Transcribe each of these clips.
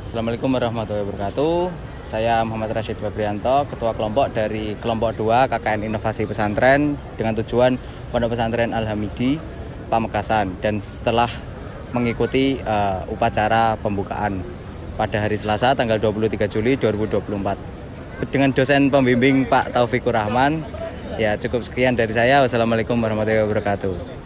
Assalamualaikum warahmatullahi wabarakatuh. Saya Muhammad Rashid Fabrianto, Ketua Kelompok dari Kelompok 2 KKN Inovasi Pesantren dengan tujuan Pondok Pesantren Al-Hamidi, Pamekasan. Dan setelah mengikuti upacara pembukaan pada hari Selasa tanggal 23 Juli 2024 dengan dosen pembimbing Pak Taufikur Rahman. Ya, cukup sekian dari saya. Wassalamualaikum warahmatullahi wabarakatuh.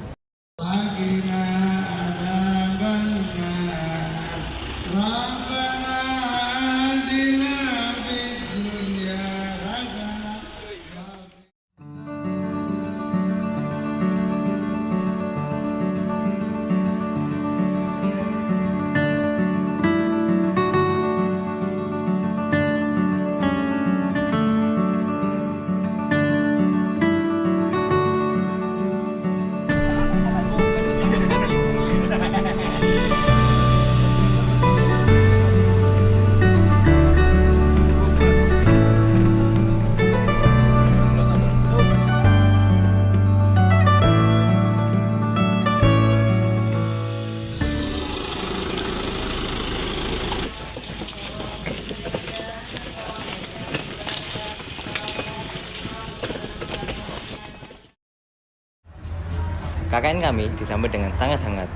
KKN kami disambut dengan sangat hangat.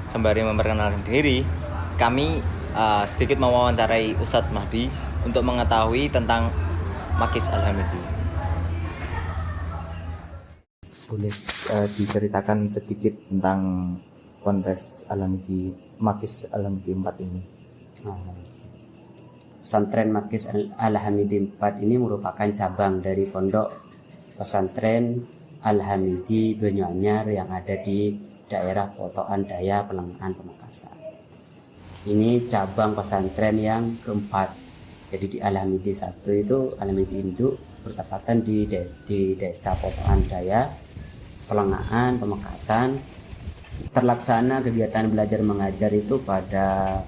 Sembari memperkenalkan diri, kami sedikit mewawancarai Ustadz Mahdi untuk mengetahui tentang Makis Al-Hamidi. Boleh diceritakan sedikit tentang Ponpes Al-Hamidi, Makis Al-Hamidi 4 ini? Pesantren Makis Al-Hamidi 4 ini merupakan cabang dari Pondok Pesantren Al-Hamidi Banyuanyar yang ada di daerah Potokan Daya Pelengahan Pamekasan. Ini cabang pesantren yang keempat. Jadi di Al-Hamidi 1 itu Al-Hamidi induk bertepatan di desa Potokan Daya Pelengahan Pamekasan. Terlaksana kegiatan belajar mengajar itu pada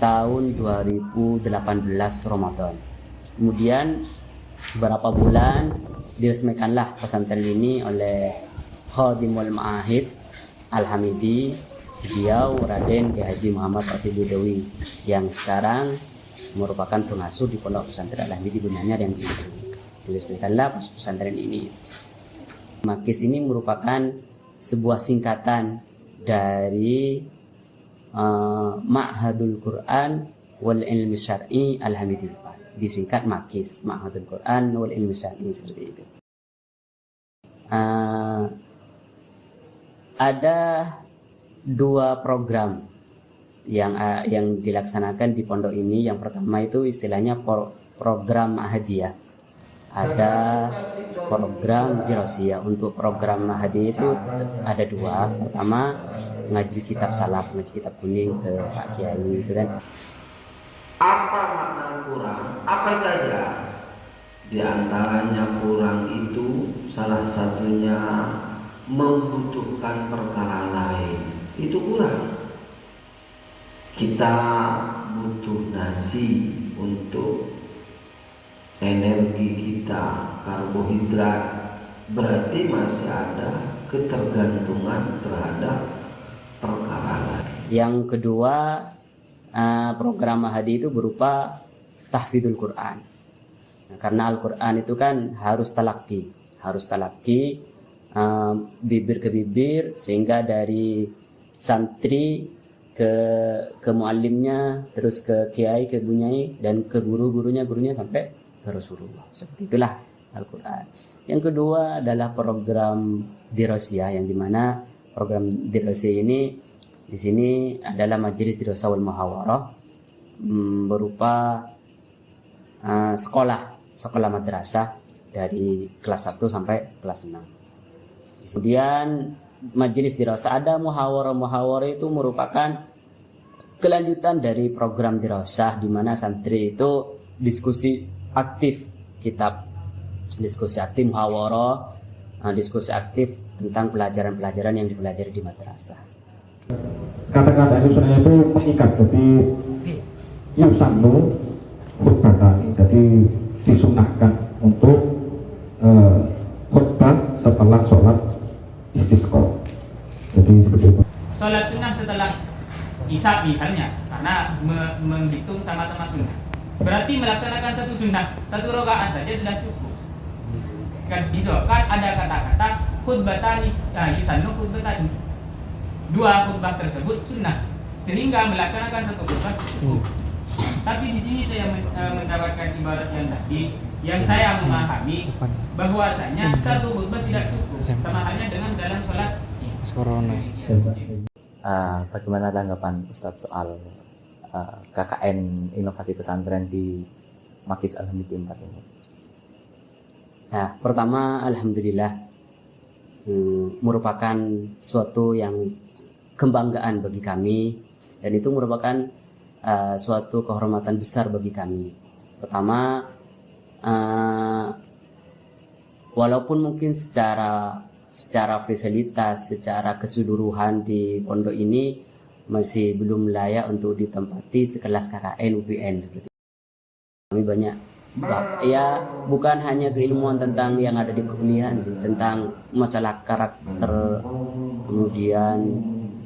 tahun 2018 Ramadan. Kemudian beberapa bulan diresmikanlah pesantren ini oleh Khadimul Ma'ahid Al-Hamidi, beliau Raden Kiai Haji Muhammad Rafi Budawi, yang sekarang merupakan pengasuh di Pondok Pesantren Al-Hamidi Banyuanyar yang diresmikanlah pesantren ini. Makis ini merupakan sebuah singkatan dari Ma'hadul Quran wal Ilmi Syar'i Al-Hamidi, disingkat Makis, Ma'hadul Quran wal Ilmi Syar'i, seperti itu. Ada dua program yang dilaksanakan di pondok ini. Yang pertama itu istilahnya program Ahadiyah. Ada program Dirasiyah. Untuk program Ahadiyah itu ada dua. Pertama, ngaji kitab salaf, ngaji kitab kuning ke Pak Kiai, gitu kan. Apa makna kurang? Apa saja? Di antaranya kurang itu salah satunya membutuhkan perkara lain. Itu kurang. Kita butuh nasi untuk energi kita, karbohidrat. Berarti masih ada ketergantungan terhadap perkara lain. Yang kedua, program Mahadi itu berupa tahfidzul Quran. Nah, karena Al-Quran itu kan harus talaki, bibir ke bibir, sehingga dari santri ke muallimnya, terus ke kiai, ke bunyai, dan ke gurunya sampai ke Rasulullah. Seperti itulah Al-Quran. Yang kedua adalah program Dirasiyah, yang dimana program Dirasiyah ini di sini adalah majelis dirasah wal muhawarah, berupa sekolah madrasah dari kelas 1 sampai kelas 6. Kemudian majelis dirasah, ada muhawarah itu merupakan kelanjutan dari program dirasah, di mana santri itu diskusi aktif kitab, diskusi aktif muhawarah, diskusi aktif tentang pelajaran-pelajaran yang dipelajari di madrasah. Kata-kata susunannya itu mengikat, jadi yusanu khutbatan, jadi disunahkan untuk khutbah setelah sholat istisqa. Jadi seperti itu. Sholat sunnah setelah Isya misalnya, karena menghitung sama-sama sunnah. Berarti melaksanakan satu sunnah, satu rakaat saja sudah cukup. Kan disebabkan ada kata-kata khutbatani, yusannu khutbatani. Dua khutbah tersebut sunnah, sehingga melaksanakan satu khutbah cukup. Tapi di sini saya mendapatkan ibarat yang tadi, yang saya memahami bahwasanya satu khutbah tidak cukup, sama halnya dengan dalam sholat corona. Bagaimana tanggapan Ustadz soal KKN Inovasi Pesantren di Makis Al-Hamidi 4 ini? Nah, pertama alhamdulillah merupakan suatu yang kebanggaan bagi kami, dan itu merupakan suatu kehormatan besar bagi kami. Pertama, walaupun mungkin secara fasilitas, secara keseluruhan di pondok ini masih belum layak untuk ditempati sekelas KKN UPN seperti itu. Kami banyak, ya bukan hanya keilmuan tentang yang ada di perkuliahan sih, tentang masalah karakter, kemudian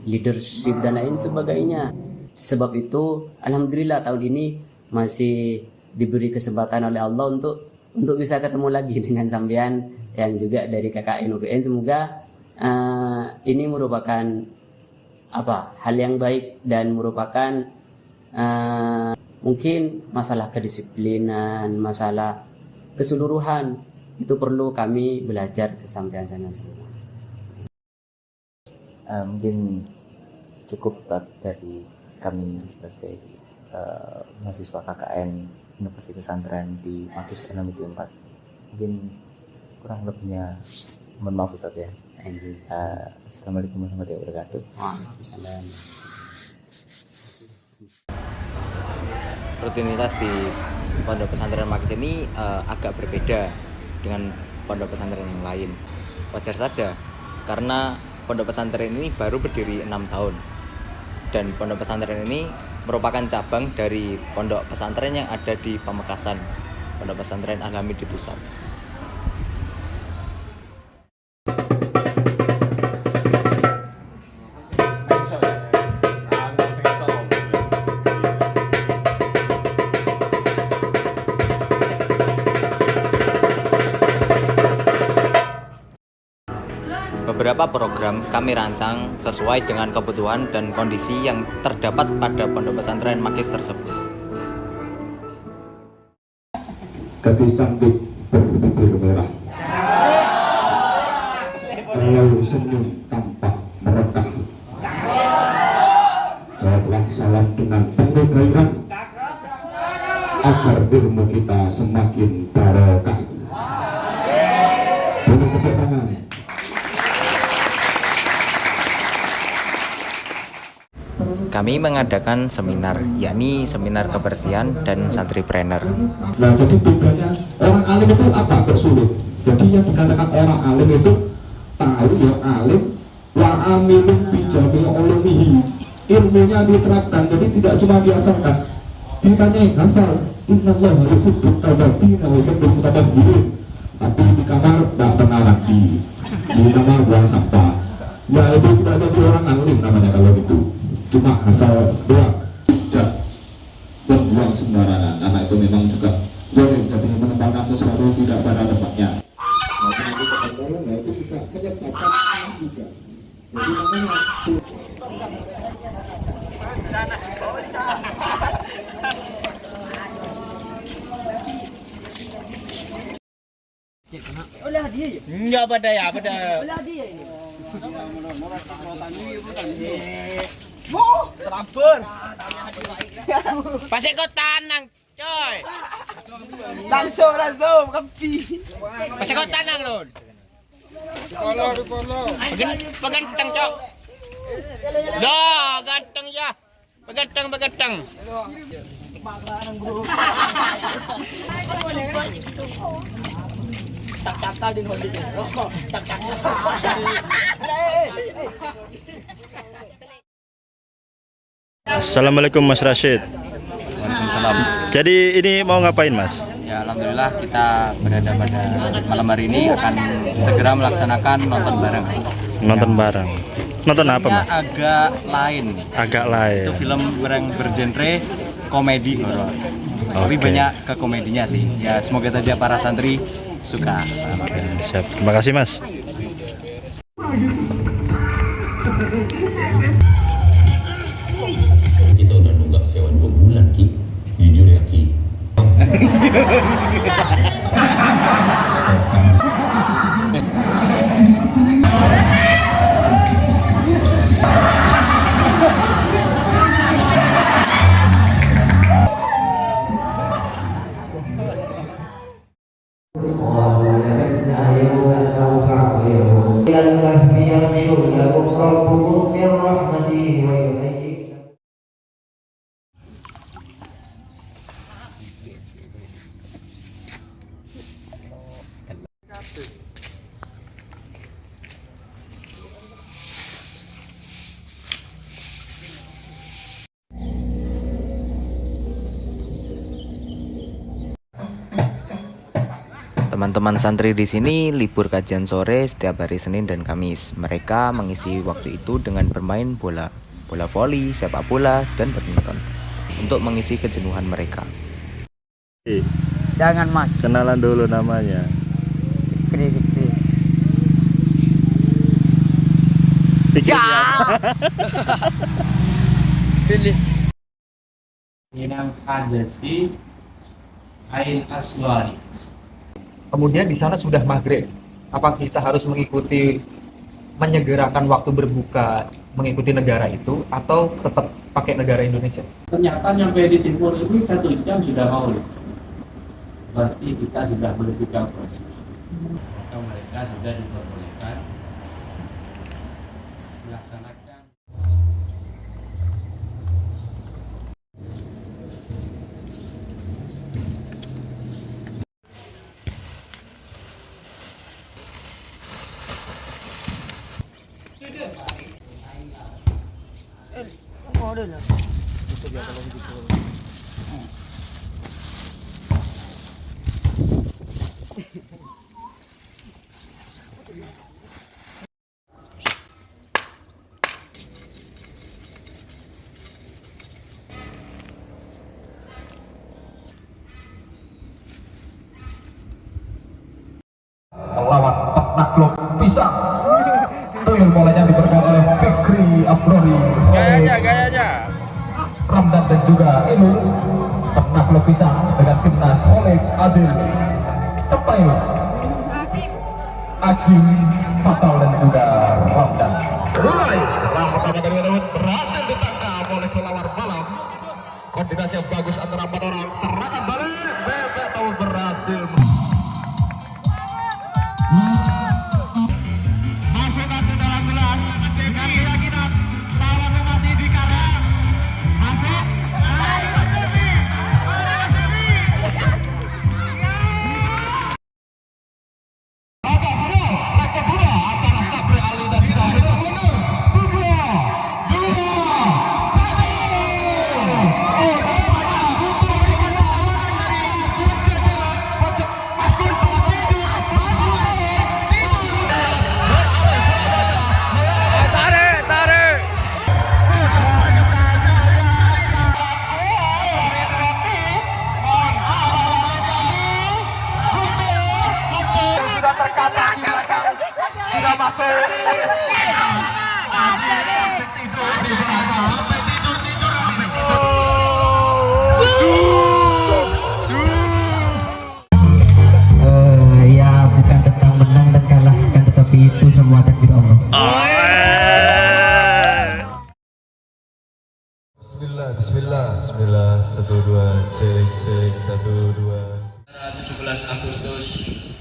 leadership dan lain sebagainya. Sebab itu alhamdulillah tahun ini masih diberi kesempatan oleh Allah untuk bisa ketemu lagi dengan sampean yang juga dari KKN UPN. Semoga ini merupakan hal yang baik dan merupakan mungkin masalah kedisiplinan, masalah keseluruhan itu perlu kami belajar ke sampean semua. Mungkin cukup dari kami sebagai mahasiswa KKN Inovasi Pesantren di Makis Al-Hamidi 4. Mungkin kurang lebihnya mohon maaf Ustaz ya. Assalamualaikum warahmatullahi wabarakatuh. Waalaikumsalam. Rutinitas di Pondok Pesantren Makis ini agak berbeda dengan pondok pesantren yang lain. Wajar saja karena pondok pesantren ini baru berdiri 6 tahun. Dan pondok pesantren ini merupakan cabang dari pondok pesantren yang ada di Pamekasan, Pondok Pesantren Al-Hamidi Pusat. Beberapa program kami rancang sesuai dengan kebutuhan dan kondisi yang terdapat pada pondok pesantren Makis tersebut. Gadis cantik berbibir merah, lalu senyum tampak merekah. Jawablah salam dengan penuh gairah, agar ilmu kita semakin barokah. Beri tepuk tangan. Kami mengadakan seminar, yakni seminar kebersihan dan santripreneur. Nah, jadi bedanya orang alim itu apa? Bersulut. Jadi yang dikatakan orang alim itu tahu ya alim, wa amilun bijami ulumihi. Ilmunya diterapkan, jadi tidak cuma dihafalkan. Ditanyai hafal, innallaha yuhibbut tawwabina wa yuhibbul mutatahhirin. Tapi di kamar tidak pernah mandi, di kamar buang sampah. Ya itu tidak ada orang alim namanya kalau gitu. Cuma hafal doang, tidak berbuang sembarangan, karena itu memang juga boleh jadi mengembangkan sesuatu tidak pada tempatnya. Nah, itu kebetulan itu juga menyebabkan juga. Jadi makanya Enggak pada ya, pada. Pasik kau tanang, coy. Langsung kepi. Pasik kau tanang, Lon. Polo. Pegantang, cok. Dah, ganteng ya. Pegantang. Tak din holi. Tak. Assalamualaikum Mas Rashid. Waalaikumsalam. Jadi ini mau ngapain Mas? Ya alhamdulillah kita berada pada malam hari ini akan segera melaksanakan nonton bareng. Nonton bareng. Nonton apa Filmnya mas? agak lain. Agak lain. Itu film yang bergenre komedi horor. Tapi Oke. banyak ke komedinya sih. Ya semoga saja para santri suka. Oke, siap. Terima kasih mas. Kita udah nunggak sewa 2 bulan Ki, jujur ya Ki. Teman-teman santri di sini libur kajian sore setiap hari Senin dan Kamis. Mereka mengisi waktu itu dengan bermain bola voli, sepak bola, dan badminton untuk mengisi kejenuhan mereka. Jangan mas. Kenalan dulu namanya. Fikri. Pikir Ya. ya. Pilih. Minang Adesi Ain Aswari. Kemudian di sana sudah maghrib. Apa kita harus mengikuti menyegerakan waktu berbuka mengikuti negara itu atau tetap pakai negara Indonesia? Ternyata nyampe di timur ini 1 jam sudah mau. Berarti kita sudah melakukan proses. Maka mereka sudah diperbolehkan melaksanakan. Melawan penakluk pisang. Tuyul bolanya dipegang oleh Fikri Abrori. Gayanya. Ramdan dan juga Inu. Penakluk pisang dengan timnas oleh Adil. Siapa ini? Akim, Fatal dan juga Ramdan. Mulai serangan pertama dari Daud berhasil ditangkap oleh kelawar malam. Koordinasi yang bagus antara 4 orang. Serangan balik, Bebek Daud berhasil. Masukkan ke dalam gelas dengan keyakinan lawan masih di karya. Masuk. Sudah masuk. Ya bukan tentang menang dan kalah, kan, tetapi itu semua takdir Allah. Bismillah. 1 2 cek 1 2. 17 Agustus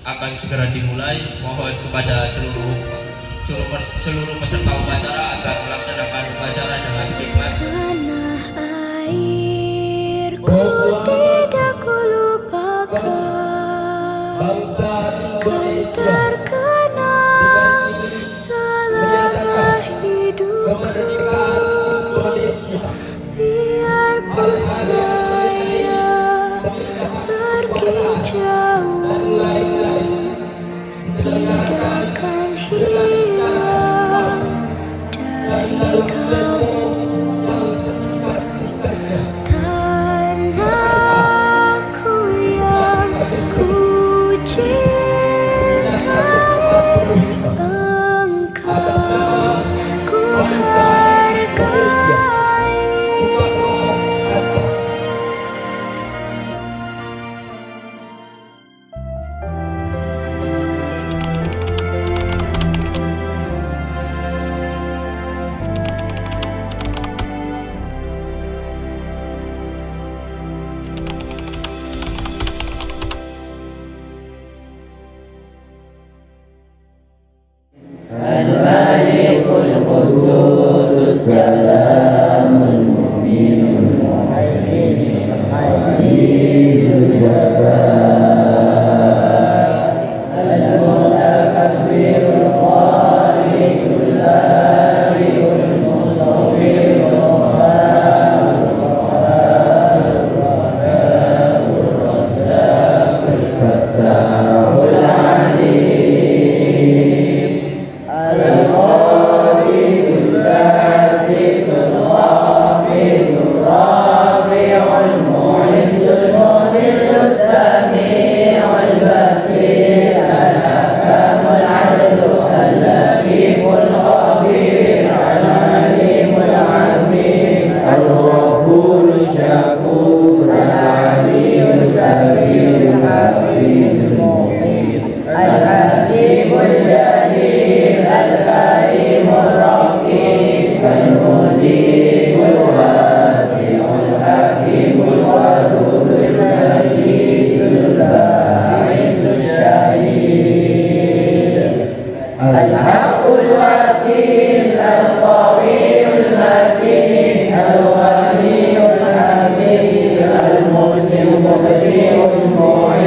akan segera dimulai. Mohon kepada seluruh peserta upacara agar melaksanakan upacara dengan hikmat. Tanah airku tidak kulupakan, kan terkenang selama hidupku. Biarpun saya pergi jauh, tidak akan hilang المبدئ المعيد